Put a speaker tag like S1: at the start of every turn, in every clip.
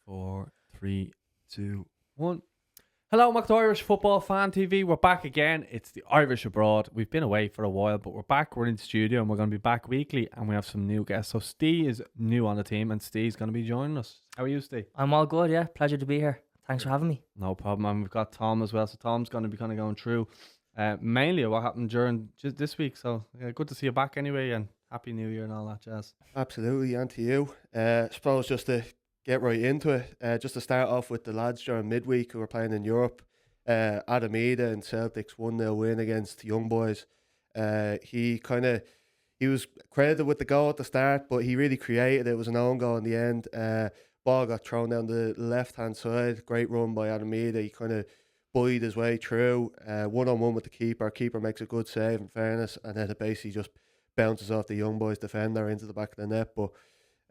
S1: 4, 3, 2, 1. Hello, Mac Irish Football Fan TV. We're back again. It's the Irish Abroad. We've been away for a while, but we're back. We're in the studio and we're going to be back weekly, and we have some new guests. So Steve is new on the team, and Steve's going to be joining us. How are you, Steve?
S2: I'm all good, yeah. Pleasure to be here. Thanks for having me.
S1: No problem. And we've got Tom as well. So Tom's going to be kind of going through mainly what happened during just this week. So good to see you back anyway, and Happy New Year and all that jazz.
S3: Absolutely, and to you. Suppose just to get right into it, just to start off with the lads during midweek who were playing in Europe. Adam Idah and Celtic's 1-0 win against Young Boys. He was credited with the goal at the start, but he really created it. It was an own goal in the end. Ball got thrown down the left-hand side. Great run by Adam Idah. He kind of buoyed his way through. One-on-one with the keeper. Keeper makes a good save, in fairness, and then it basically just bounces off the Young Boys defender into the back of the net. But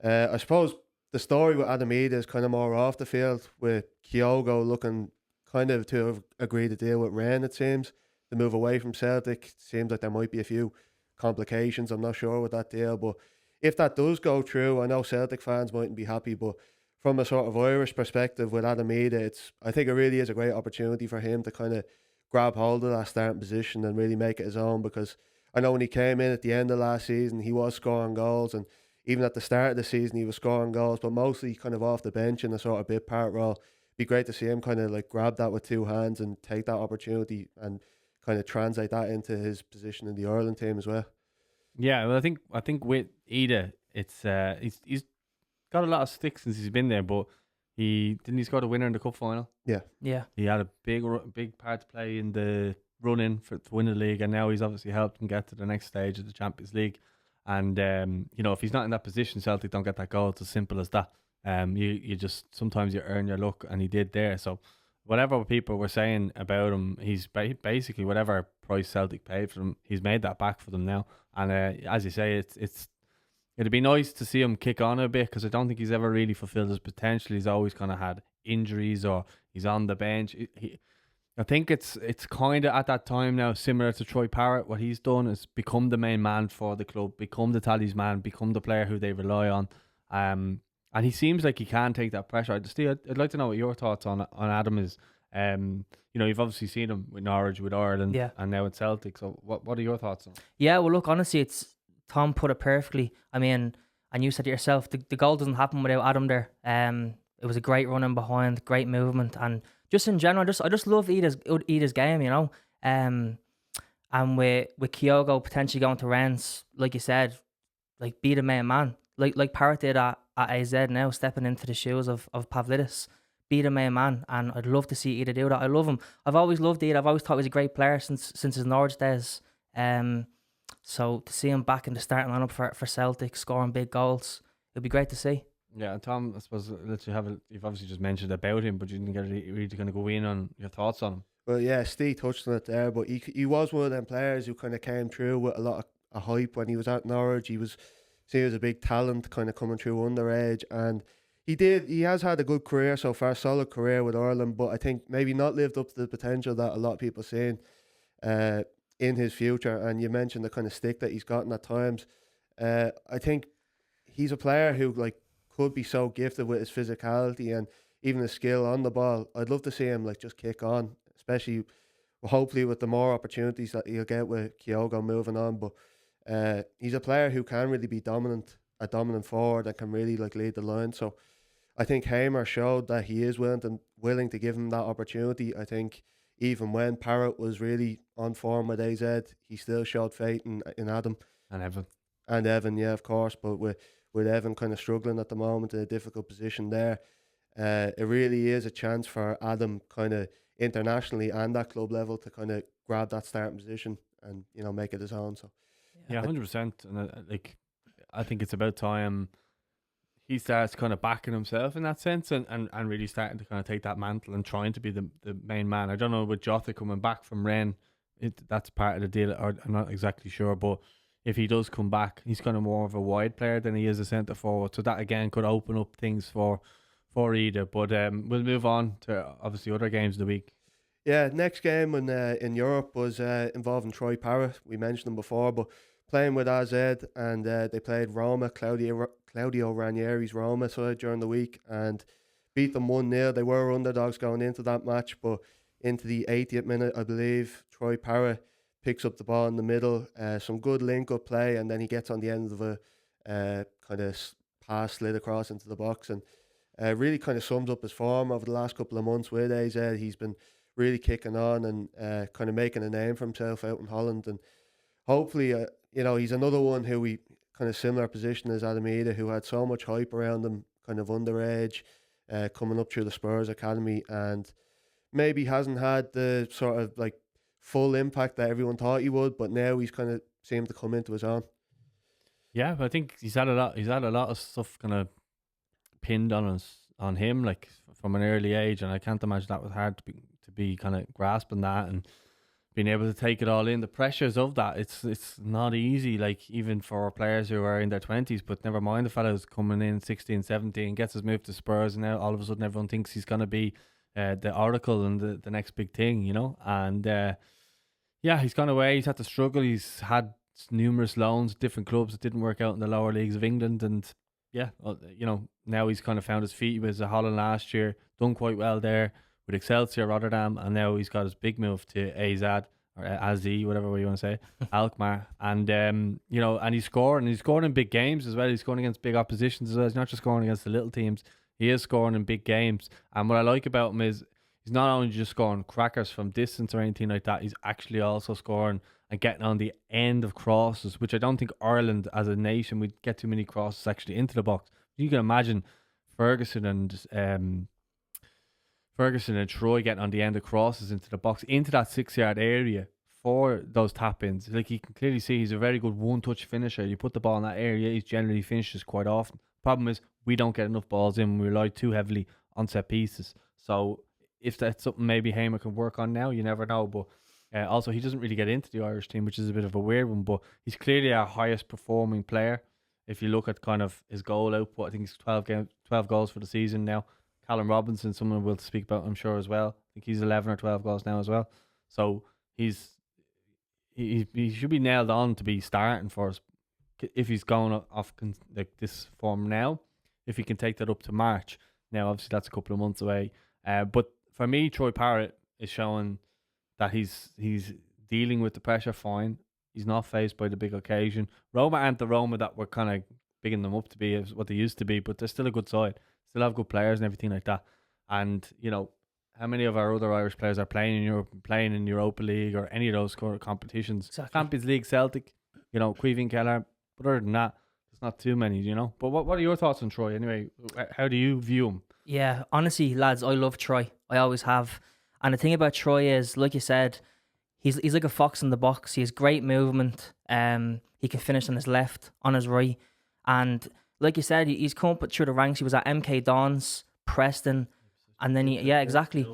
S3: I suppose the story with Adam Idah is kind of more off the field, with Kyogo looking kind of to have agreed to deal with Rennes, it seems, to move away from Celtic. Seems like there might be a few complications. I'm not sure with that deal, but if that does go through, I know Celtic fans mightn't be happy, but from a sort of Irish perspective with Adam Idah, I think it really is a great opportunity for him to kind of grab hold of that starting position and really make it his own, because I know when he came in at the end of last season, he was scoring goals, and even at the start of the season, he was scoring goals, but mostly kind of off the bench in a sort of bit part role. Be great to see him kind of like grab that with two hands and take that opportunity and kind of translate that into his position in the Ireland team as well.
S1: Yeah, well, I think with Idah, it's he's got a lot of sticks since he's been there, but he score the winner in the cup final.
S3: Yeah.
S1: He had a big part to play in the run in to win the league, and now he's obviously helped him get to the next stage of the Champions League. And if he's not in that position, Celtic don't get that goal. It's as simple as that. You just sometimes you earn your luck, and he did there. So whatever people were saying about him, he's basically whatever price Celtic paid for him, he's made that back for them now. And as you say, it'd be nice to see him kick on a bit, because I don't think he's ever really fulfilled his potential. He's always kind of had injuries, or he's on the bench. I think it's kind of at that time now, similar to Troy Parrott. What he's done is become the main man for the club, become the talisman, become the player who they rely on. And he seems like he can take that pressure. I'd like to know what your thoughts on Adam is. You've obviously seen him with Norwich, with Ireland, and now at Celtic. So what are your thoughts on it?
S2: Yeah, well, look, honestly, Tom put it perfectly. I mean, and you said it yourself, the goal doesn't happen without Adam there. It was a great running behind, great movement, and just in general, I just love Idah's game, you know. And with Kyogo potentially going to Rennes, like you said, like be the main man, like Parrott did at AZ now, stepping into the shoes of Pavlidis, be the main man. And I'd love to see Idah do that. I love him. I've always loved Idah. I've always thought he was a great player since his Norwich days. So to see him back in the starting lineup for Celtic, scoring big goals, it'd be great to see.
S1: Yeah, and Tom, I suppose you've obviously just mentioned about him, but you didn't get really kind of go in on your thoughts on him.
S3: Well, yeah, Steve touched on it there, but he was one of them players who kind of came through with a lot of hype when he was at Norwich. He was seen as a big talent kind of coming through underage, and he has had a good career so far, solid career with Ireland, but I think maybe not lived up to the potential that a lot of people seen in his future. And you mentioned the kind of stick that he's gotten at times. I think he's a player who could be so gifted with his physicality and even his skill on the ball. I'd love to see him just kick on, especially hopefully with the more opportunities that he'll get with Kyogo moving on. But he's a player who can really be a dominant forward that can really lead the line. So I think Hamer showed that he is willing to give him that opportunity. I think even when Parrott was really on form with AZ, he still showed faith in Adam. And Evan, yeah, of course. But with Evan kind of struggling at the moment in a difficult position there, it really is a chance for Adam kind of internationally and at club level to kind of grab that starting position and make it his own. So
S1: yeah, 100%. And I think it's about time he starts kind of backing himself in that sense and really starting to kind of take that mantle and trying to be the main man. I don't know, with Jota coming back from Rennes, that's part of the deal, or I'm not exactly sure, but if he does come back, he's kind of more of a wide player than he is a centre forward. So that again could open up things for Idah. But we'll move on to obviously other games of the week.
S3: Yeah, next game in Europe was involving Troy Parrott. We mentioned him before, but playing with AZ, and they played Roma, Claudio Ranieri's Roma side during the week, and beat them 1-0. They were underdogs going into that match, but into the 80th minute, I believe, Troy Parrott picks up the ball in the middle, some good link-up play, and then he gets on the end of a kind of pass slid across into the box, and really kind of sums up his form over the last couple of months with AZ. He's been really kicking on and kind of making a name for himself out in Holland, and hopefully, he's another one who we kind of similar position as Adam Idah, who had so much hype around him, kind of underage, coming up through the Spurs academy, and maybe hasn't had the sort of like full impact that everyone thought he would, but now he's kind of seemed to come into his own.
S1: Yeah, but I think he's had a lot of stuff kind of pinned on him, like from an early age, and I can't imagine that was hard to be kind of grasping that and being able to take it all in. The pressures of that, it's not easy, like even for players who are in their 20s, but never mind the fellows coming in 16, 17, gets his move to Spurs, and now all of a sudden everyone thinks he's going to be the oracle and the next big thing, and he's gone away, he's had to struggle, he's had numerous loans, different clubs that didn't work out in the lower leagues of England, and now he's kind of found his feet. He was at Holland last year, done quite well there with Excelsior Rotterdam, and now he's got his big move to AZ or AZ, whatever way you want to say, Alkmaar, and and he's scoring in big games as well. He's scoring against big oppositions as well. He's not just scoring against the little teams. He is scoring in big games, and what I like about him is he's not only just scoring crackers from distance or anything like that. He's actually also scoring and getting on the end of crosses, which I don't think Ireland as a nation would get too many crosses actually into the box. You can imagine Ferguson and Troy getting on the end of crosses into the box, into that 6-yard area for those tap-ins. Like, you can clearly see he's a very good one-touch finisher. You put the ball in that area, he generally finishes quite often. Problem is, we don't get enough balls in. We rely too heavily on set pieces. So if that's something maybe Hamer can work on now, you never know. But also, he doesn't really get into the Irish team, which is a bit of a weird one. But he's clearly our highest performing player. If you look at kind of his goal output, I think he's 12 goals for the season now. Callum Robinson, someone we'll speak about, I'm sure, as well. I think he's 11 or 12 goals now as well. So he should be nailed on to be starting for us if he's going off like this form now. If he can take that up to March. Now, obviously, that's a couple of months away. But for me, Troy Parrott is showing that he's dealing with the pressure fine. He's not faced by the big occasion. Roma aren't the Roma that we're kind of bigging them up to be, as what they used to be, but they're still a good side. Still have good players and everything like that. And, how many of our other Irish players are playing in Europe, playing in Europa League or any of those kind of competitions?
S2: Exactly.
S1: Champions League, Celtic, Queeveen Keller. But other than that, there's not too many, But what are your thoughts on Troy anyway? How do you view him?
S2: Yeah, honestly, lads, I love Troy. I always have. And the thing about Troy is, like you said, he's like a fox in the box. He has great movement. He can finish on his left, on his right. And like you said, he's come up through the ranks. He was at MK Dons, Preston, and then exactly.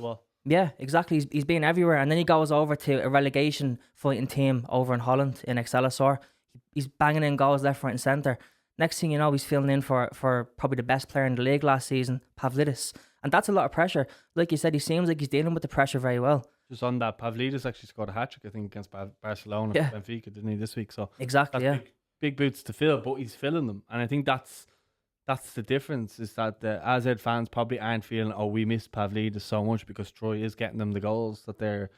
S2: Yeah, exactly. He's been everywhere. And then he goes over to a relegation fighting team over in Holland in Excelsior. He's banging in goals left, right and centre. Next thing you know, he's filling in for probably the best player in the league last season, Pavlidis. And that's a lot of pressure. Like you said, he seems like he's dealing with the pressure very well.
S1: Just on that, Pavlidis actually scored a hat-trick, I think, against Barcelona, Benfica, didn't he, this week? So
S2: exactly, yeah.
S1: Big boots to fill, but he's filling them. And I think that's the difference, is that the AZ fans probably aren't feeling, we missed Pavlidis so much, because Troy is getting them the goals that they're,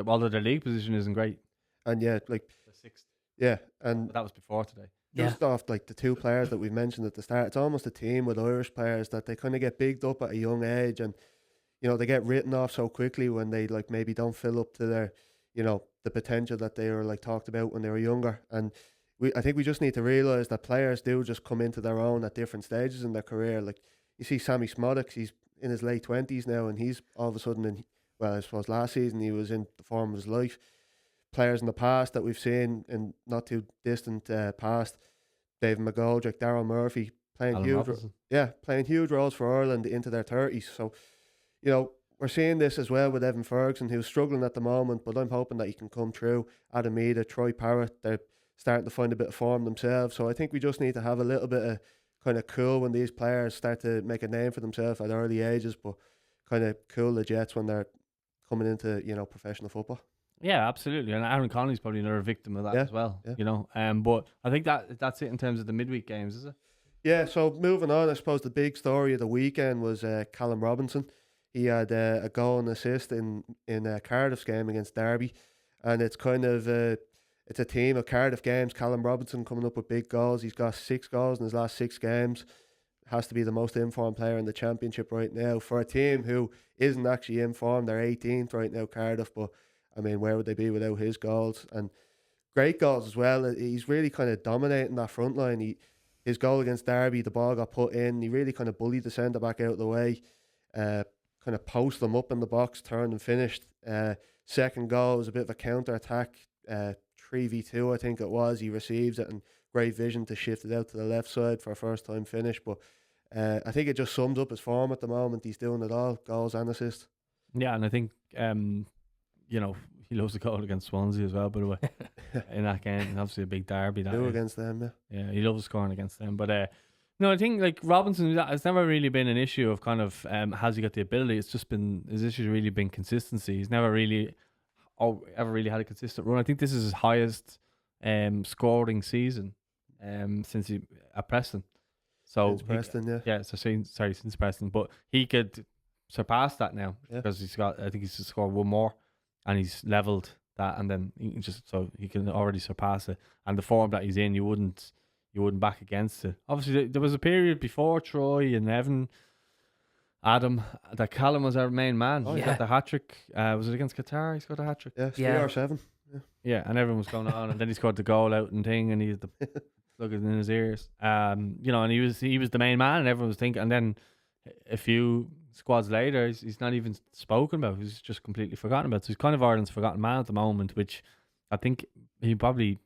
S1: although their league position isn't great.
S3: And yeah, like
S1: the sixth.
S3: Yeah, and
S1: but that was before today.
S3: Just off like the two players that we've mentioned at the start, it's almost a team with Irish players that they kind of get bigged up at a young age, and they get written off so quickly when they like maybe don't fill up to their, the potential that they were like talked about when they were younger. And I think we just need to realise that players do just come into their own at different stages in their career. Like you see Sammy Smodics, he's in his late 20s now, and he's all of a sudden I suppose last season he was in the form of his life. Players in the past that we've seen in not too distant past, David McGoldrick, Darryl Murphy, playing huge roles for Ireland into their 30s. So, we're seeing this as well with Evan Ferguson, who's struggling at the moment, but I'm hoping that he can come through. Adam Idah, Troy Parrott, they're starting to find a bit of form themselves. So I think we just need to have a little bit of kind of cool when these players start to make a name for themselves at early ages, but kind of cool the jets when they're coming into, professional football.
S1: Yeah, absolutely. And Aaron Connolly's probably another victim of that as well, But I think that's it in terms of the midweek games, is it?
S3: Yeah, so moving on, I suppose the big story of the weekend was Callum Robinson. He had a goal and assist in Cardiff's game against Derby, and it's kind of it's a team of Cardiff games. Callum Robinson coming up with big goals. He's got 6 goals in his last 6 games. Has to be the most informed player in the Championship right now for a team who isn't actually informed. They're 18th right now, Cardiff, but I mean, where would they be without his goals? And great goals as well. He's really kind of dominating that front line. His goal against Derby, the ball got put in. He really kind of bullied the centre back out of the way, kind of posted them up in the box, turned and finished. Second goal was a bit of a counter attack, 3v2 I think it was. He receives it and great vision to shift it out to the left side for a first time finish. But I think it just sums up his form at the moment. He's doing it all, goals and assists.
S1: Yeah, and I think he loves the goal against Swansea as well, by the way. In that game, obviously a big derby. That is.
S3: Against them,
S1: yeah, he loves scoring against them. But no, I think like Robinson, it's never really been an issue of kind of has he got the ability. It's just been his issue's really been consistency. He's never really ever really had a consistent run. I think this is his highest scoring season since he at Preston. So
S3: since Preston,
S1: since Preston, but he could surpass that now because I think he's scored one more, and he's leveled that, and then he can already surpass it. And the form that he's in, you wouldn't back against it. Obviously, there was a period before Troy and Evan, Adam, that Callum was our main man. He got the hat trick. Was it against Qatar? He scored a hat trick.
S3: Yeah, 3-7.
S1: Yeah, and everyone was going on, and then he scored the goal out and thing, and he had the plug in his ears. And he was the main man, and everyone was thinking. And then a few squads later, he's not even spoken about. He's just completely forgotten about. So he's kind of Ireland's forgotten man at the moment, which I think it'll probably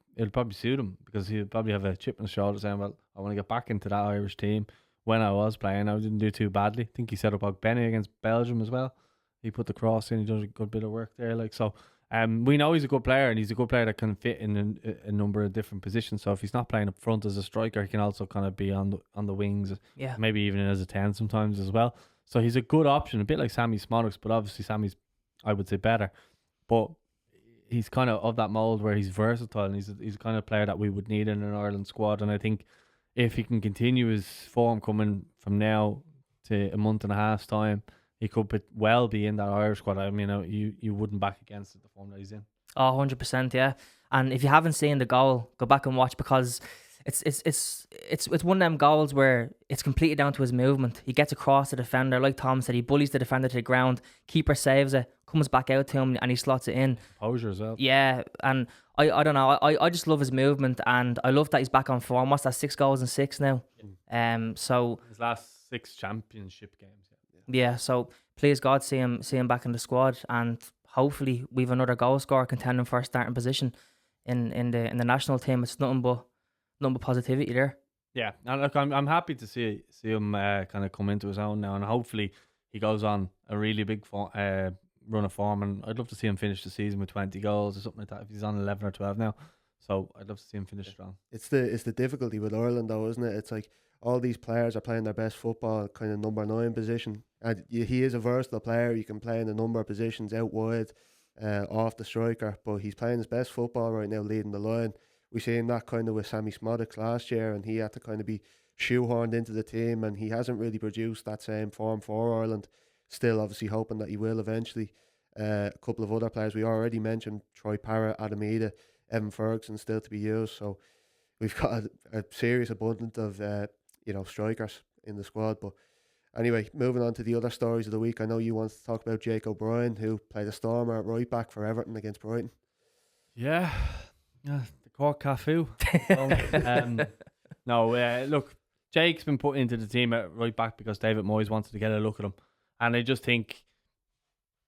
S1: suit him, because he'll probably have a chip on his shoulder saying, "Well, I want to get back into that Irish team." When I was playing, I didn't do too badly. I think he set up Benny against Belgium as well. He put the cross in. He does a good bit of work there. We know he's a good player, and he's a good player that can fit in a number of different positions. So if he's not playing up front as a striker, he can also kind of be on the wings, maybe even as a 10 sometimes as well. So he's a good option, a bit like Sammy Smolix, but obviously Sammy's, I would say, better. But he's kind of that mould where he's versatile, and he's the kind of player that we would need in an Ireland squad. And I think if he can continue his form coming from now to a month and a half's time, he could well be in that Irish squad. I mean, you wouldn't back against it, the form that he's in.
S2: Oh, 100%, yeah. And if you haven't seen the goal, go back and watch, because it's one of them goals where it's completely down to his movement. He gets across the defender, like Tom said, he bullies the defender to the ground, keeper saves it, comes back out to him, and he slots it in.
S1: Composure as well.
S2: Yeah, and I don't know, I just love his movement, and I love that he's back on form. What's that, 6 goals in 6 now? So
S1: his last 6 championship games.
S2: Yeah, so please God, see him back in the squad, and hopefully we've another goal scorer contending for a starting position in the national team. It's nothing but positivity there.
S1: Yeah, and look, I'm happy to see him kind of come into his own now, and hopefully he goes on a really big run of form. And I'd love to see him finish the season with 20 goals or something like that. If he's on 11 or 12 now, so I'd love to see him finish strong.
S3: It's the difficulty with Ireland though, isn't it? It's like all these players are playing their best football, kind of number 9 position, and he is a versatile player. You can play in a number of positions out wide, off the striker, but he's playing his best football right now, leading the line. We seen that kind of with Sammy Smolix last year, and he had to kind of be shoehorned into the team, and he hasn't really produced that same form for Ireland. Still, obviously, hoping that he will eventually. A couple of other players we already mentioned: Troy Parrott, Adam Idah, Evan Ferguson, still to be used. So we've got a serious abundance of strikers in the squad. But anyway, moving on to the other stories of the week. I know you want to talk about Jake O'Brien, who played a stormer at right back for Everton against Brighton.
S1: Yeah, the Cork Cafu. Look, Jake's been put into the team at right back because David Moyes wanted to get a look at him, and I just think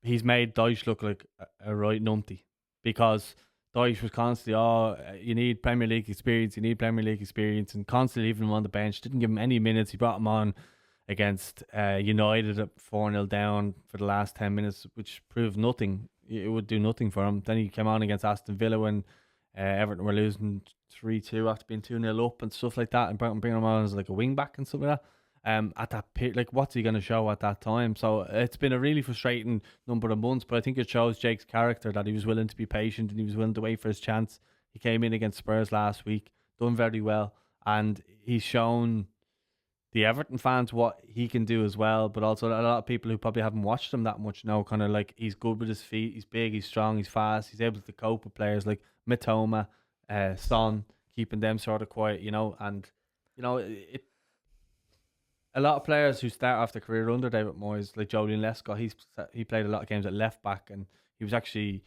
S1: he's made Dyche look like a right numpty, because Dyche was constantly, you need Premier League experience, and constantly leaving him on the bench. Didn't give him any minutes. He brought him on against United at 4-0 down for the last 10 minutes, which proved nothing. It would do nothing for him. Then he came on against Aston Villa when Everton were losing 3-2 after being 2-0 up and stuff like that, and bringing him on as like a wing back and stuff like that. At that period, like, what's he going to show at that time? So it's been a really frustrating number of months, but I think it shows Jake's character, that he was willing to be patient and he was willing to wait for his chance. He came in against Spurs last week, done very well, and he's shown the Everton fans what he can do as well, but also a lot of people who probably haven't watched him that much know kind of like he's good with his feet, he's big, he's strong, he's fast, he's able to cope with players like Mitoma, Son, keeping them sort of quiet, and it. A lot of players who start off their career under David Moyes, like Joleon Lescott, he played a lot of games at left back, and he was actually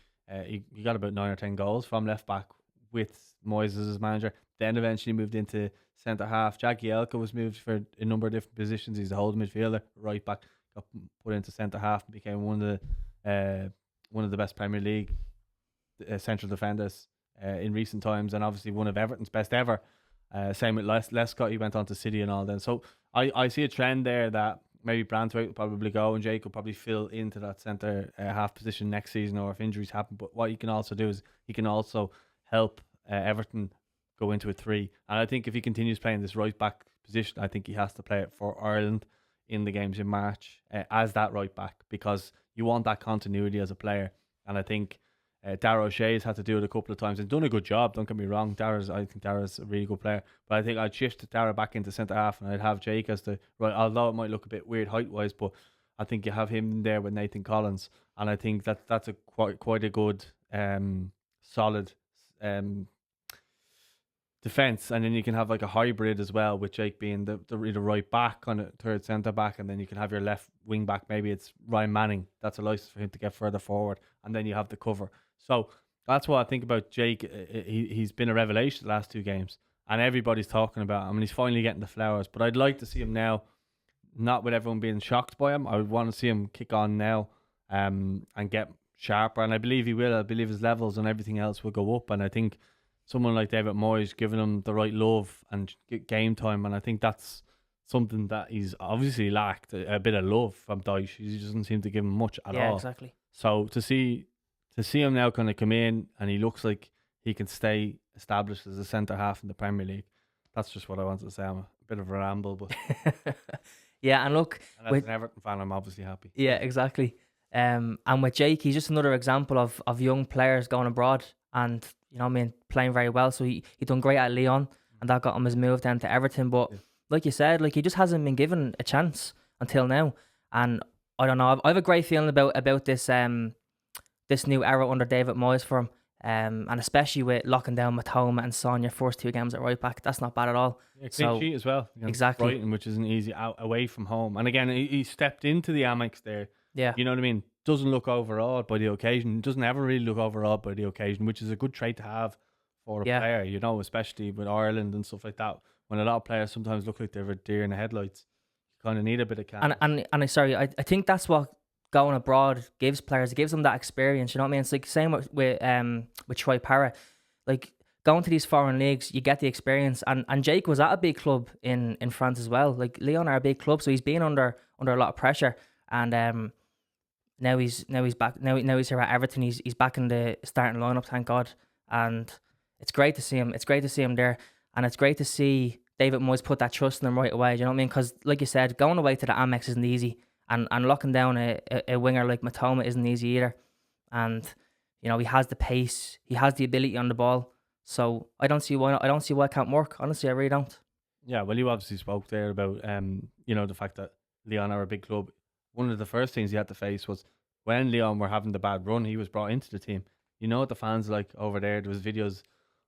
S1: he got about 9 or 10 goals from left back with Moyes as his manager. Then eventually moved into centre half. Jagielka was moved for a number of different positions. He's a holding midfielder, right back, got put into centre half and became one of the best Premier League central defenders in recent times, and obviously one of Everton's best ever. Same with Lescott, he went on to City and all then. So I see a trend there that maybe Branthwaite will probably go and Jake will probably fill into that centre half position next season, or if injuries happen. But what he can also do is he can also help Everton go into a 3. And I think if he continues playing this right back position, I think he has to play it for Ireland in the games in March as that right back, because you want that continuity as a player. And I think Dara O'Shea's had to do it a couple of times and done a good job, don't get me wrong. I think Dara's a really good player, but I think I'd shift Dara back into centre half and I'd have Jake as the right, although it might look a bit weird height wise, but I think you have him there with Nathan Collins, and I think that's a quite a good solid defence. And then you can have like a hybrid as well, with Jake being the right back on a third centre back, and then you can have your left wing back, maybe it's Ryan Manning, that's a license for him to get further forward, and then you have the cover. So that's what I think about Jake. He's been a revelation the last 2 games, and everybody's talking about him, and he's finally getting the flowers. But I'd like to see him now, not with everyone being shocked by him. I would want to see him kick on now and get sharper, and I believe he will. I believe his levels and everything else will go up, and I think someone like David Moyes giving him the right love and game time, and I think that's something that he's obviously lacked, a bit of love from Dyche. He doesn't seem to give him much at all.
S2: Yeah, exactly.
S1: So to see him now kind of come in, and he looks like he can stay established as a centre half in the Premier League. That's just what I wanted to say. I'm a bit of a ramble, but
S2: yeah, and look,
S1: and as an Everton fan, I'm obviously happy.
S2: Yeah, exactly. And with Jake, he's just another example of young players going abroad and playing very well. So he done great at Lyon, and that got him his move down to Everton. But like you said, like he just hasn't been given a chance until now. And I don't know. I have a great feeling about this this new era under David Moyes for him. And especially with locking down Mitoma and Son your first 2 games at right back, that's not bad at all.
S1: Yeah, clean sheet as well.
S2: Exactly.
S1: Brighton, which isn't easy, away from home. And again, he stepped into the Amex there.
S2: Yeah.
S1: You know what I mean? Doesn't look overawed by the occasion. Doesn't ever really look overawed by the occasion, which is a good trait to have for a player, especially with Ireland and stuff like that. When a lot of players sometimes look like they're a deer in the headlights, you kind of need a bit of calm.
S2: And I think that's what going abroad gives players. It gives them that experience. You know what I mean? It's like same with Troy Parrott. Like going to these foreign leagues, you get the experience. And Jake was at a big club in France as well. Like Lyon are a big club, so he's been under a lot of pressure. And now he's back. Now he's here at Everton. He's back in the starting lineup, thank God. And it's great to see him. It's great to see him there, and it's great to see David Moyes put that trust in him right away. Do you know what I mean? Because like you said, going away to the Amex isn't easy, and locking down a winger like Mitoma isn't easy either. And he has the pace, he has the ability on the ball. So I don't see why it can't work. Honestly, I really don't.
S1: Yeah, well, you obviously spoke there about the fact that Lyon are a big club. One of the first things he had to face was when Lyon were having the bad run, he was brought into the team. You know what the fans like over there? There was videos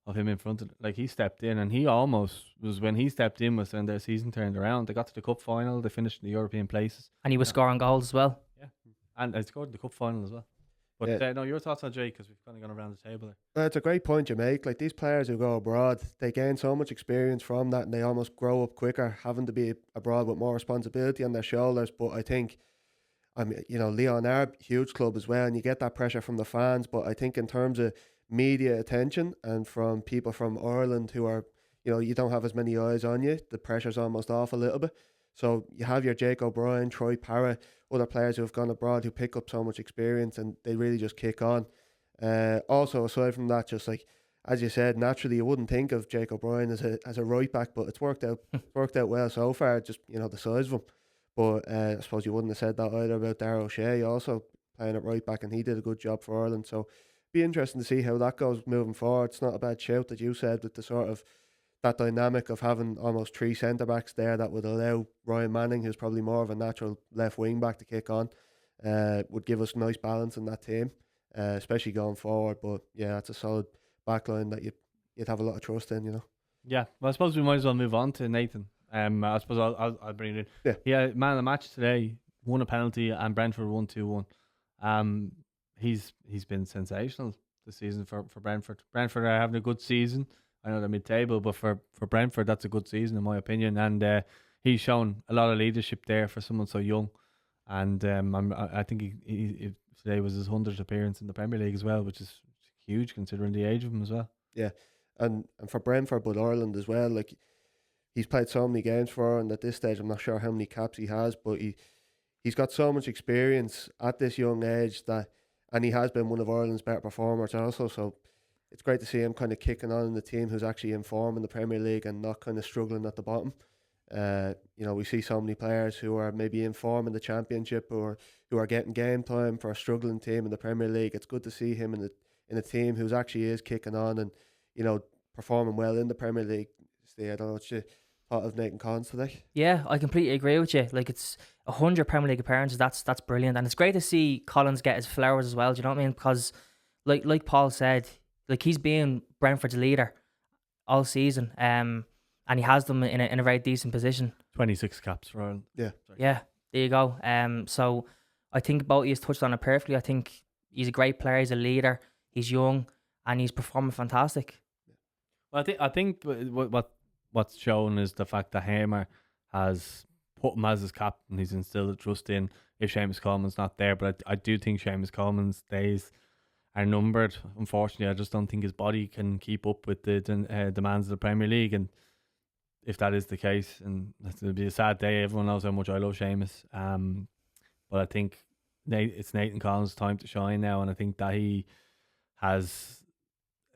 S1: of him in front of, like, he stepped in, and he almost was, when he stepped in, was when their season turned around. They got to the cup final, they finished in the European places,
S2: and he was scoring goals as well.
S1: Yeah, and I scored the cup final as well. But no, your thoughts on Jake, because we've kind of gone around the table there.
S3: Well, it's a great point you make. Like, these players who go abroad, they gain so much experience from that, and they almost grow up quicker, having to be abroad with more responsibility on their shoulders. But I think, Lyon are a huge club as well, and you get that pressure from the fans. But I think in terms of media attention and from people from Ireland who are, you don't have as many eyes on you, the pressure's almost off a little bit. So you have your Jake O'Brien, Troy Parrott, other players who have gone abroad who pick up so much experience, and they really just kick on. Also, aside from that, just like, as you said, naturally you wouldn't think of Jake O'Brien as a right back, but it's worked out well so far, just, the size of him. But I suppose you wouldn't have said that either about Dara O'Shea also playing at right back, and he did a good job for Ireland. So be interesting to see how that goes moving forward. It's not a bad shout that you said with the sort of that dynamic of having almost 3 centre backs there that would allow Ryan Manning, who's probably more of a natural left wing back, to kick on, would give us nice balance in that team, especially going forward. But yeah, that's a solid backline that you'd have a lot of trust in, you know.
S1: Yeah, well, I suppose we might as well move on to Nathan. I suppose I'll bring it in.
S3: Yeah.
S1: Man of the match today, won a penalty, and Brentford won 2-1. He's been sensational this season for Brentford. Brentford are having a good season. I know they're mid-table, but for Brentford, that's a good season in my opinion. And he's shown a lot of leadership there for someone so young. And I think he today was his 100th appearance in the Premier League as well, which is huge considering the age of him as well.
S3: Yeah, and for Brentford, but Ireland as well. Like, he's played so many games for Ireland at this stage. I'm not sure how many caps he has, but he's got so much experience at this young age and he has been one of Ireland's better performers also. So it's great to see him kind of kicking on in the team who's actually in form in the Premier League and not kind of struggling at the bottom. We see so many players who are maybe in form in the Championship or who are getting game time for a struggling team in the Premier League. It's good to see him in a team who's actually is kicking on and, performing well in the Premier League. I don't know what you thought of Nathan Collins today.
S2: Yeah, I completely agree with you. Like, it's 100 Premier League appearances. That's brilliant, and it's great to see Collins get his flowers as well. Do you know what I mean? Because, like Paul said, like, he's been Brentford's leader all season, and he has them in a very decent position.
S1: 26 caps for Ireland.
S3: Yeah,
S2: yeah. There you go. So I think both of you touched on it perfectly. I think he's a great player. He's a leader. He's young, and he's performing fantastic.
S1: Well, I think what's shown is the fact that Hamer has put him as his captain. He's instilled a trust in if Seamus Coleman's not there. But I do think Seamus Coleman's days are numbered. Unfortunately, I just don't think his body can keep up with the demands of the Premier League. And if that is the case, and it'll be a sad day. Everyone knows how much I love Seamus. But I think it's Nathan Collins' time to shine now, and I think that he has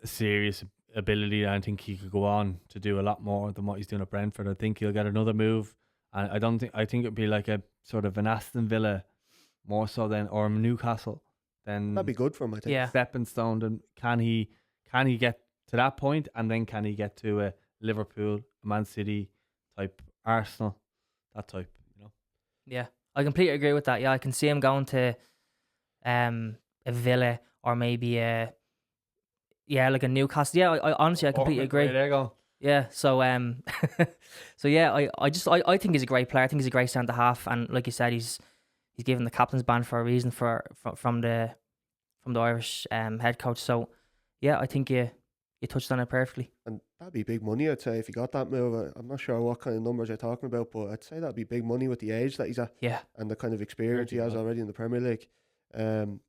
S1: a serious ability. I think he could go on to do a lot more than what he's doing at Brentford. I think he'll get another move, and I think it'd be like a sort of an Aston Villa more so than, or Newcastle. Then
S3: that'd be good for him, I think.
S2: Yeah.
S1: Stepping stone. And can he get to that point, and then can he get to a Liverpool, a Man City type, Arsenal, that type,
S2: Yeah, I completely agree with that. Yeah, I can see him going to a Villa or maybe like a Newcastle. Yeah, I honestly I completely agree.
S1: There you go.
S2: Yeah, so so yeah, I think he's a great player. I think he's a great centre half, and like you said, he's given the captain's band for a reason from the Irish head coach. So yeah, I think you touched on it perfectly.
S3: And that'd be big money, I'd say, if you got that move. I'm not sure what kind of numbers you're talking about, but I'd say that'd be big money with the age that he's at.
S2: Yeah,
S3: and the kind of experience he has already in the Premier League. And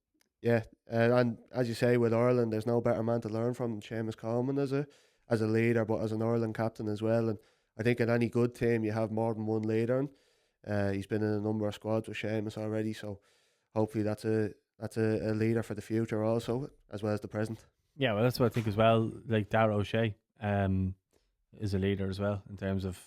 S3: as you say, with Ireland, there's no better man to learn from than Seamus Coleman as a leader, but as an Ireland captain as well. And I think in any good team, you have more than one leader. And he's been in a number of squads with Seamus already, so hopefully that's a leader for the future also, as well as the present.
S1: Yeah, well, that's what I think as well. Like Dara O'Shea is a leader as well in terms of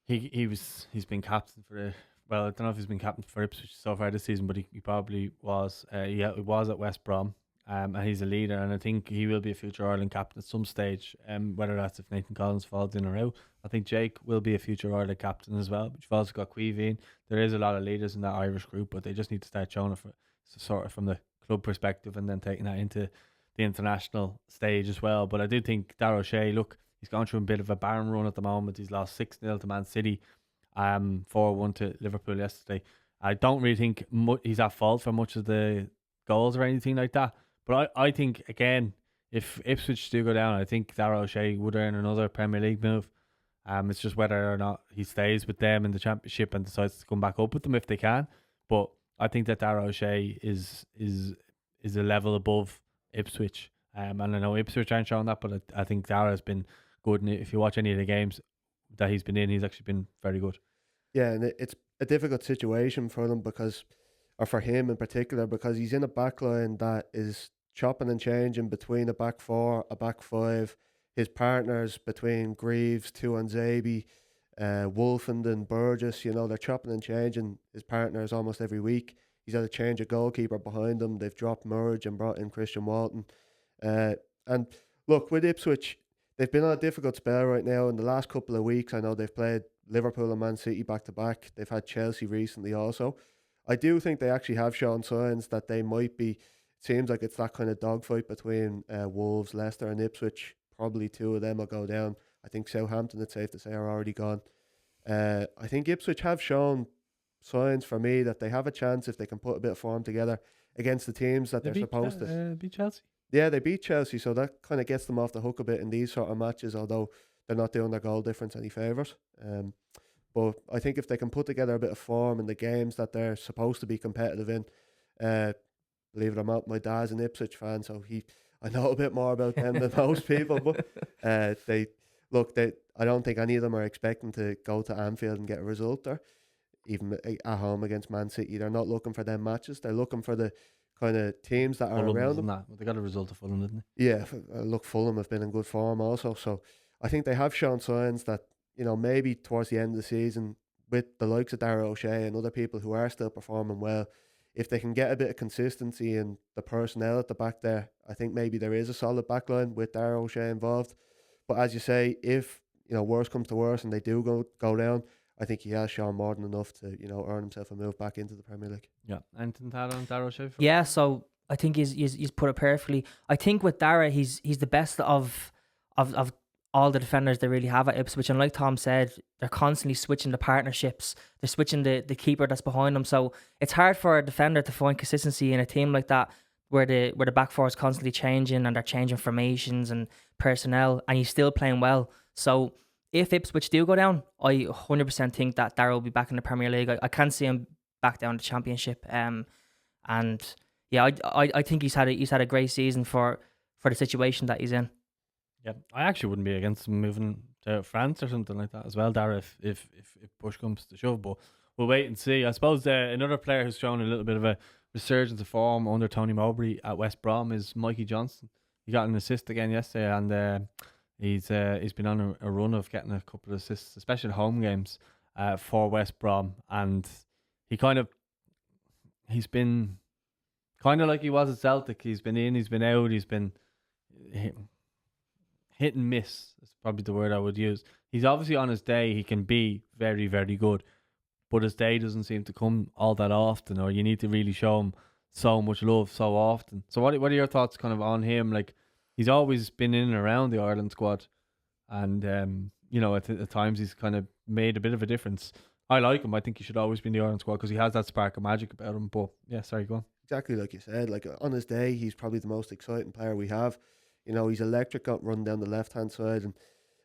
S1: he's been captain for I don't know if he's been captain for Ipswich so far this season, but he probably was. He was at West Brom, and he's a leader, and I think he will be a future Ireland captain at some stage. Whether that's if Nathan Collins falls in or out, I think Jake will be a future Ireland captain as well. But you've also got Queeveen. There is a lot of leaders in that Irish group, but they just need to start showing it sort of from the club perspective, and then taking that into the international stage as well. But I do think Dara O'Shea, look, he's gone through a bit of a barren run at the moment. He's lost 6-0 to Man City, 4-1 to Liverpool yesterday. I don't really think he's at fault for much of the goals or anything like that. But I think, again, if Ipswich do go down, I think Dara O'Shea would earn another Premier League move. It's just whether or not he stays with them in the Championship and decides to come back up with them if they can. But I think that Dara O'Shea is a level above Ipswich. And I know Ipswich aren't showing that, but I think Dara has been good. And if you watch any of the games that he's been in, he's actually been very good.
S3: Yeah, and it's a difficult situation for them or for him in particular, because he's in a backline that is chopping and changing between a back four, a back five. His partners between Greaves, Tuanzebe, Wolfenden and Burgess, they're chopping and changing his partners almost every week. He's had a change of goalkeeper behind him. They've dropped Murge and brought in Christian Walton. And look, with Ipswich, they've been on a difficult spell right now. In the last couple of weeks, I know they've played Liverpool and Man City back to back. They've had Chelsea recently also. I do think they actually have shown signs that they might be. Seems like it's that kind of dogfight between Wolves, Leicester, and Ipswich. Probably two of them will go down. I think Southampton, it's safe to say, are already gone. I think Ipswich have shown signs for me that they have a chance if they can put a bit of form together against the teams that they're supposed to.
S1: Beat Chelsea.
S3: Yeah, they beat Chelsea, so that kind of gets them off the hook a bit in these sort of matches, although they're not doing their goal difference any favours. But I think if they can put together a bit of form in the games that they're supposed to be competitive in, believe it or not, my dad's an Ipswich fan, so I know a bit more about them than most people. But I don't think any of them are expecting to go to Anfield and get a result there, even at home against Man City. They're not looking for them matches. They're looking for the kind of teams that are around them.
S1: Well, they got a result of Fulham, didn't they?
S3: Yeah, look, Fulham have been in good form also. So I think they have shown signs that, maybe towards the end of the season, with the likes of Dara O'Shea and other people who are still performing well, if they can get a bit of consistency in the personnel at the back there, I think maybe there is a solid backline with Dara O'Shea involved. But as you say, if worse comes to worse and they do go down, I think he has shown more than enough to earn himself a move back into the Premier League.
S1: Yeah, anything to add on Dara O'Shea?
S2: Yeah, so I think he's put it perfectly. I think with Dara, he's the best of all the defenders they really have at Ipswich, and like Tom said, they're constantly switching the partnerships. They're switching the keeper that's behind them, so it's hard for a defender to find consistency in a team like that, where the back four is constantly changing and they're changing formations and personnel, and he's still playing well. So if Ipswich do go down, I 100% think that Dara will be back in the Premier League. I can't see him back down the Championship. And yeah, I think he's had a great season for the situation that he's in.
S1: Yeah, I actually wouldn't be against him moving to France or something like that as well, Dara, if push comes to shove. But we'll wait and see. I suppose another player who's shown a little bit of a resurgence of form under Tony Mowbray at West Brom is Mikey Johnston. He got an assist again yesterday, and he's been on a run of getting a couple of assists, especially in home games for West Brom. And he's been kind of like he was at Celtic. He's been in, he's been out, he's been hit and miss. That's probably the word I would use. He's obviously on his day, he can be very, very good, but his day doesn't seem to come all that often, or you need to really show him so much love so often. So what are your thoughts kind of on him? Like, he's always been in and around the Ireland squad, and at times he's kind of made a bit of a difference. I like him. I think he should always be in the Ireland squad because he has that spark of magic about him. But yeah, sorry, go on.
S3: Exactly like you said. Like, on his day, he's probably the most exciting player we have. He's electric, got run down the left hand side, and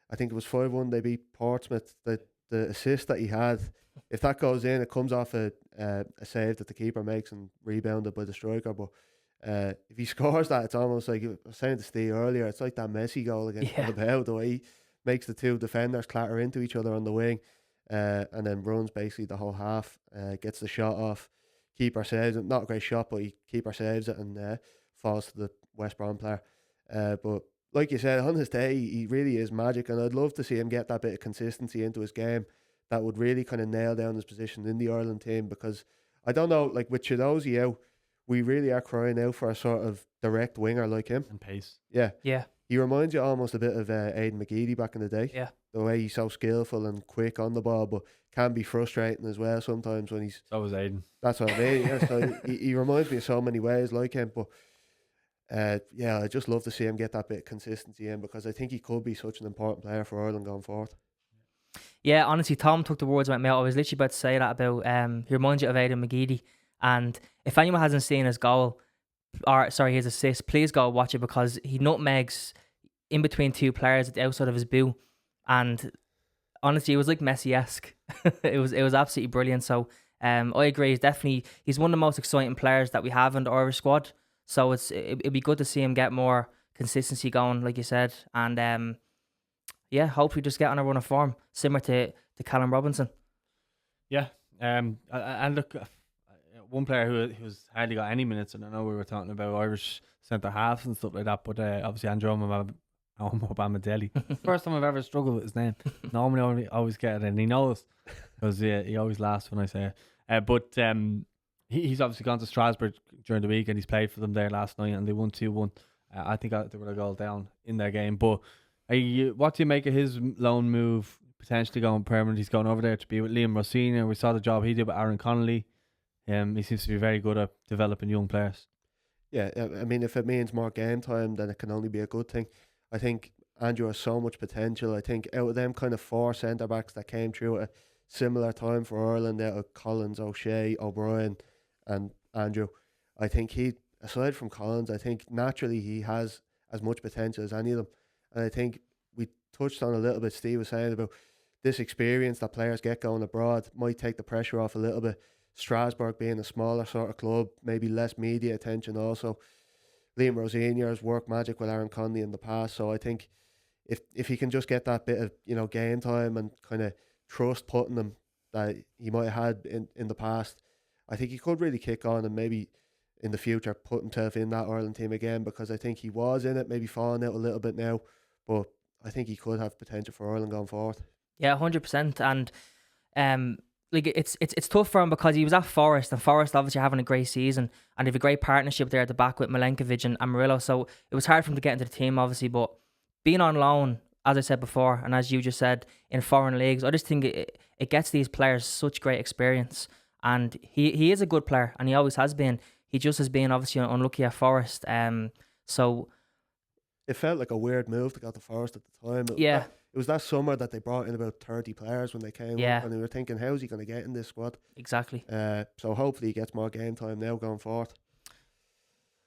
S3: I think it was 5-1 they beat Portsmouth. The assist that he had, if that goes in, it comes off a save that the keeper makes and rebounded by the striker. But if he scores that, it's almost like I was saying to Steve earlier, it's like that Messi goal against Bilbao, the way he makes the two defenders clatter into each other on the wing, and then runs basically the whole half, gets the shot off, keeper saves it. Not a great shot, but keeper saves it and falls to the West Brom player. But like you said, on his day, he really is magic, and I'd love to see him get that bit of consistency into his game that would really kind of nail down his position in the Ireland team. Because I don't know, like with Chidozie out, we really are crying out for a sort of direct winger like him.
S1: And pace.
S3: Yeah.
S2: Yeah.
S3: He reminds you almost a bit of Aidan McGeady back in the day.
S2: Yeah.
S3: The way he's so skillful and quick on the ball, but can be frustrating as well sometimes when he's...
S1: So was Aidan.
S3: That's what I mean. Yeah, so he reminds me in so many ways like him, but I just love to see him get that bit of consistency in, because I think he could be such an important player for Ireland going forward.
S2: Yeah, honestly, Tom took the words out of my mouth. I was literally about to say that about he reminds you of Aidan McGeady. And if anyone hasn't seen his goal, his assist, please go watch it, because he nutmegs in between two players at the outside of his boot, and honestly, it was like Messi-esque. it was absolutely brilliant. So I agree. He's one of the most exciting players that we have in the Irish squad. So it'd be good to see him get more consistency going, like you said, and hopefully just get on a run of form similar to Callum Robinson.
S1: Yeah, and look, one player who's hardly got any minutes, and I know we were talking about Irish centre halves and stuff like that, but obviously Andrew Obama-Deli. First time I've ever struggled with his name. Normally always get it, and he knows, because he always laughs when I say it. But he's obviously gone to Strasbourg during the week, and he's played for them there last night, and they won 2-1. I think they were a goal down in their game, but What do you make of his loan move potentially going permanent? He's going over there to be with Liam Rossini. We saw the job he did with Aaron Connolly. He seems to be very good at developing young players.
S3: Yeah, I mean, if it means more game time, then it can only be a good thing. I think Andrew has so much potential. I think out of them kind of 4 centre-backs that came through at a similar time for Ireland, out of Collins, O'Shea, O'Brien and Andrew, I think he, aside from Collins, I think naturally he has as much potential as any of them. And I think we touched on a little bit, Steve was saying about this experience that players get going abroad might take the pressure off a little bit. Strasbourg being a smaller sort of club, maybe less media attention also. Liam Rossini has worked magic with Aaron Connolly in the past, so I think if he can just get that bit of game time and kind of trust putting him that he might have had in the past, I think he could really kick on and maybe in the future put himself in that Ireland team again, because I think he was in it, maybe falling out a little bit now, but I think he could have potential for Ireland going forward.
S2: Yeah, 100%. And like it's tough for him because he was at Forest, and Forest obviously having a great season, and they have a great partnership there at the back with Milenkovic and Amarillo. So it was hard for him to get into the team, obviously. But being on loan, as I said before, and as you just said, in foreign leagues, I just think it gets these players such great experience. And he is a good player, and he always has been. He just has been obviously unlucky at Forest. So
S3: it felt like a weird move to go to Forest at the time. It was that summer that they brought in about 30 players when they came up, and they were thinking, how's he going to get in this squad?
S2: Exactly.
S3: So hopefully he gets more game time now going forward.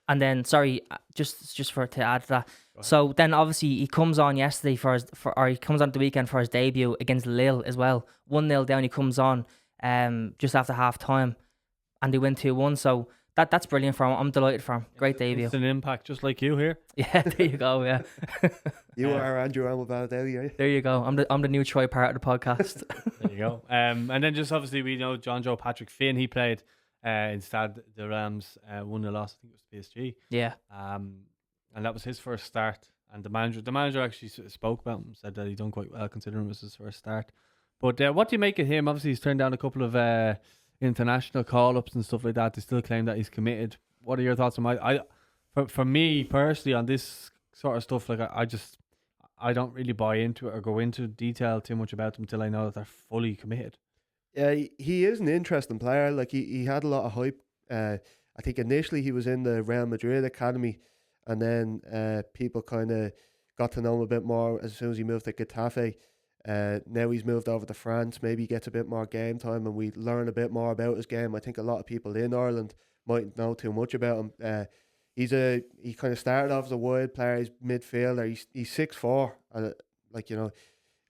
S2: And then, sorry, just to add to that. So then obviously he comes on yesterday or he comes on the weekend for his debut against Lille as well. 1-0 down, he comes on just after half time, and they win 2-1. So that's brilliant for him. I'm delighted for him. Great debut.
S1: It's an impact just like you here.
S2: Yeah, there you go. Yeah.
S3: You are Andrew Amabaldeli, are you?
S2: There you go. I'm the new Troy Parrott of the podcast.
S1: There you go. And then just obviously we know John Joe Patrick Finn. He played in Stade de Reims, 1-0 loss. I think it was PSG.
S2: Yeah.
S1: And that was his first start. And the manager actually spoke about him, said that he done quite well considering it was his first start. But what do you make of him? Obviously he's turned down a couple of international call-ups and stuff like that. They still claim that he's committed. What are your thoughts on for me personally on this sort of stuff? Like I don't really buy into it or go into detail too much about them until I know that they're fully committed.
S3: Yeah, he is an interesting player. Like he had a lot of hype. I think initially he was in the Real Madrid academy, and then people kind of got to know him a bit more as soon as he moved to Getafe. Now he's moved over to France. Maybe he gets a bit more game time and we learn a bit more about his game. I think a lot of people in Ireland mightn't know too much about him. He kind of started off as a wide player. He's midfielder. He's 6'4", and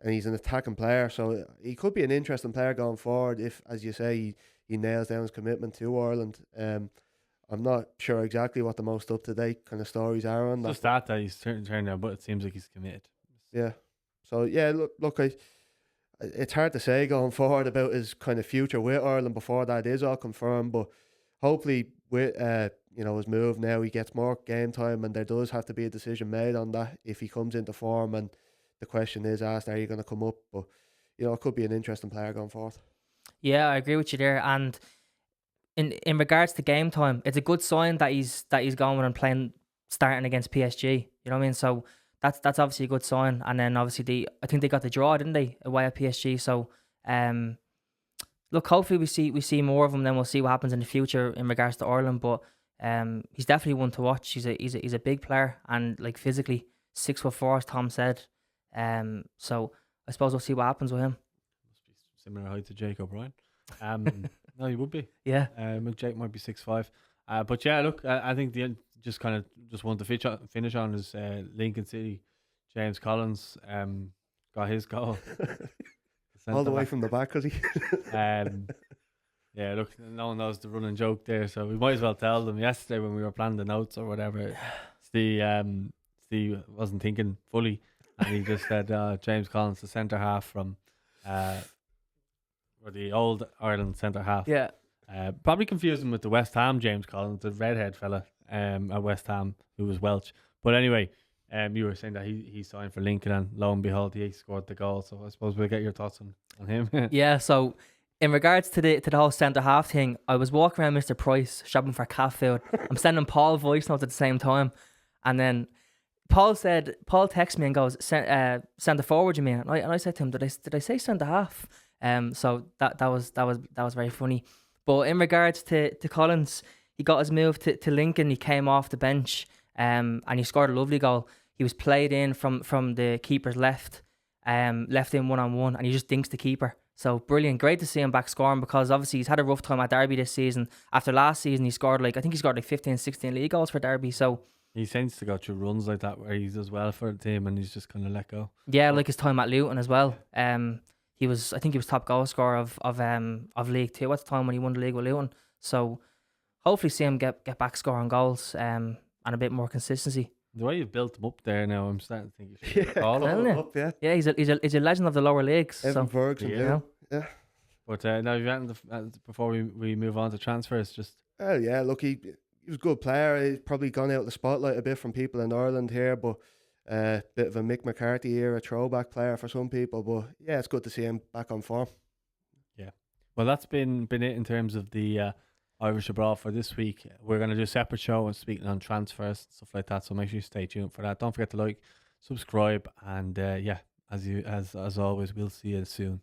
S3: and he's an attacking player. So he could be an interesting player going forward if, as you say, he nails down his commitment to Ireland. I'm not sure exactly what the most up to date kind of stories are on that.
S1: Just that he's turned down, but it seems like he's committed.
S3: Yeah. So yeah, look, it's hard to say going forward about his kind of future with Ireland before that is all confirmed. But hopefully, with his move now, he gets more game time, and there does have to be a decision made on that if he comes into form. And the question is asked: are you going to come up? But it could be an interesting player going forward. Yeah,
S2: I agree with you there. And in regards to game time, it's a good sign that he's going and starting against PSG. You know what I mean? So. That's obviously a good sign. And then obviously I think they got the draw, didn't they, away at PSG? So look, hopefully we see more of him. Then we'll see what happens in the future in regards to Ireland. But he's definitely one to watch. He's a big player, and like physically 6'4", as Tom said. So I suppose we'll see what happens with him.
S1: Must be similar height to Jake O'Brien. No, he would be.
S2: Yeah.
S1: Jake might be 6'5". But yeah, look, I think just wanted to finish on his Lincoln City. James Collins got his goal.
S3: All the way from the back, was he?
S1: Yeah, look, no one knows the running joke there, so we might as well tell them. Yesterday when we were planning the notes or whatever, Steve wasn't thinking fully, and he just said James Collins, the centre half from or the old Ireland centre half.
S2: Yeah.
S1: Probably confused him with the West Ham James Collins, the redhead fella at West Ham who was Welsh. But anyway, you were saying that he signed for Lincoln, and lo and behold, he scored the goal. So I suppose we'll get your thoughts on him.
S2: Yeah. So in regards to the whole centre half thing, I was walking around Mr. Price shopping for cat food. I'm sending Paul voice notes at the same time, and then Paul texted me and goes, centre forward, you mean? And I said to him, did I say centre half? So that was very funny. But in regards to Collins, he got his move to Lincoln. He came off the bench, and he scored a lovely goal. He was played in from the keeper's left in 1-on-1, and he just dinks the keeper. So brilliant, great to see him back scoring, because obviously he's had a rough time at Derby this season. After last season, he scored like 15, 16 league goals for Derby. So
S1: he tends to go through runs like that where he does well for the team and he's just kind of let go.
S2: yeah, like his time at Luton as well. He was top goal scorer of League Two at the time when he won the league with Luton. So hopefully see him get back scoring goals and a bit more consistency.
S1: The way you've built him up there now, I'm starting to think you should call him.
S3: Up, yeah.
S2: Yeah, he's a legend of the lower leagues.
S3: Evan
S2: So
S3: Ferguson, yeah.
S1: But now, before we move on to transfers, just
S3: Oh yeah, look, he was a good player. He's probably gone out of the spotlight a bit from people in Ireland here, but bit of a Mick McCarthy era throwback player for some people. But yeah, it's good to see him back on form.
S1: yeah. Well, that's been it in terms of the Irish abroad for this week. We're going to do a separate show and speaking on transfers, stuff like that. So make sure you stay tuned for that. Don't forget to like, subscribe, and as always, we'll see you soon.